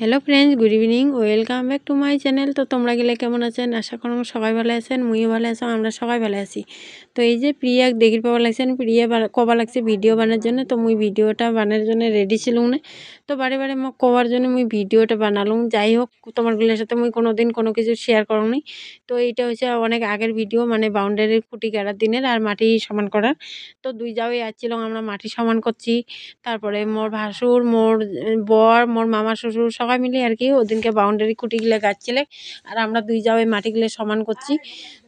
Hello friends, good evening, welcome back to my channel. তো তোমরা গেলে কেমন আছেন? আশা করো সবাই ভালো আছেন, মুইও ভালো আছি, আমরা সবাই ভালো আছি। তো এই যে প্রিয়া দেখির পাওয়া লাগছেন, প্রিয়া কবা লাগছে ভিডিও বানার জন্য। তো মুই ভিডিওটা বানার জন্য রেডি ছিলুম না। তো বারে বারে মোক কবার জন্য মুই ভিডিওটা বানালুম। যাই হোক, তোমারগুলোর সাথে মুই কোনো দিন কোনো কিছু শেয়ার করুনি। তো এইটা হচ্ছে অনেক আগের ভিডিও, মানে বাউন্ডারির খুঁটি গাড়ার দিনের আর মাটি সমান করার। তো দুই যাওয়াই আসছিল, আমরা মাটি সমান করছি। তারপরে মোর ভাসুর, মোর বর, মোর মামা শ্বশুর সবাই মিলে আর কি ওদিনকে বাউন্ডারি খুঁটিগুলো গাছছিলে। আর আমরা দুই যাওয়াই মাটিগুলো সমান করছি।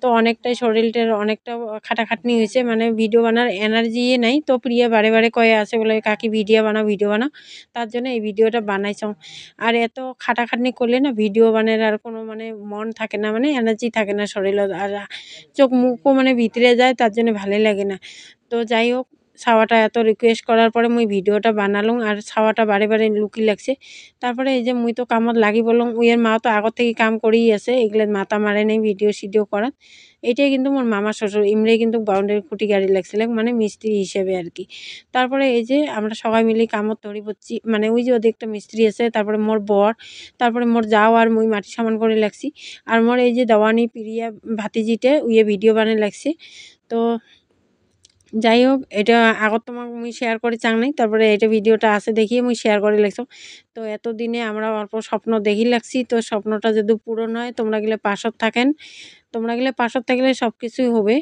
তো অনেকটাই শরীরটার অনেকটা খাটাখাটনি হয়েছে, মানে ভিডিও বানার এনার্জি নাই। তো প্রিয়া বারে বারে কয়ে আছে বলে, কাকি ভিডিও বানাও ভিডিও বানাও। তার জন্য এই ভিডিওটা বানাইছাম। আর এত খাটাখাটনি করলে না ভিডিও বানার আর কোনো মানে মন থাকে না, মানে এনার্জি থাকে না শরীরে। আর চোখ মুখও মানে ভিতরে যায়, তার জন্য ভালোই লাগে না। তো যাই হোক, ছাওয়াটা এত রিকোয়েস্ট করার পরে মুই ভিডিওটা বানালুম। আর ছাওয়াটা বারে বারে লুকি লাগছে। তারপরে এই যে মুই তো কামত লাগি বললাম, উইয়ের মা তো আগর থেকে কাম করেই আছে, এগুলো মাথা মারে নেই ভিডিও সিডিও করার। এটাই কিন্তু মোর মামা শ্বশুর ইমরাই কিন্তু বাউন্ডারি খুঁটি গাড়ি লাগছিল, মানে মিস্ত্রি হিসেবে আর কি। তারপরে এই যে আমরা সবাই মিলে কামত ধরি পড়ছি, মানে ওই যে ওদের একটা মিস্ত্রি আছে, তারপরে মোর বর, তারপরে মোর যাও আর মুই মাটি সমান করে লাগছি। আর মোর এই যে দেওয়ানি প্রিয়া ভাতিজিতে উইয়ে ভিডিও বানিয়ে লাগছে। তো যাই হোক, এটা আগত তোমাক মুই শেয়ার করে চাং নাই, তারপরে এটা ভিডিওটা আছে দেখিয়ে মুই শেয়ার করে লাগছো। তো এতদিনে আমরা অল্প স্বপ্ন দেখি লাগছি, তো স্বপ্নটা যদি পূরণ হয়, তোমরা গেলে পাশত থাকেন, তোমরা গেলে পাশত থাকলে সব কিছুই হবে,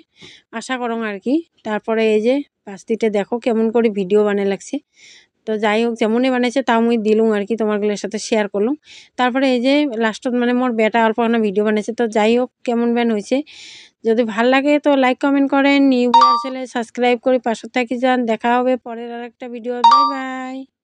আশা করং আর কি। তারপরে এই যে পাঁচটিতে দেখো কেমন করে ভিডিও বানিয়ে লাগছে। তো যাই হোক, যেমনই বানাইছে তাও মুই দিলুম আর কি, তোমারগুলোর সাথে শেয়ার করলুম। তারপরে এই যে লাস্টত মানে মোর বেটা অল্প একটা ভিডিও বানাইছে। তো যাই হোক, কেমন ব্যান হয়েছে, যদি ভাল লাগে তো লাইক কমেন্ট করেন, নিউ ভিউয়ার চ্যানেল সাবস্ক্রাইব করে পাশে থাকি যান। দেখা হবে পরের আরেকটা ভিডিও। Bye bye.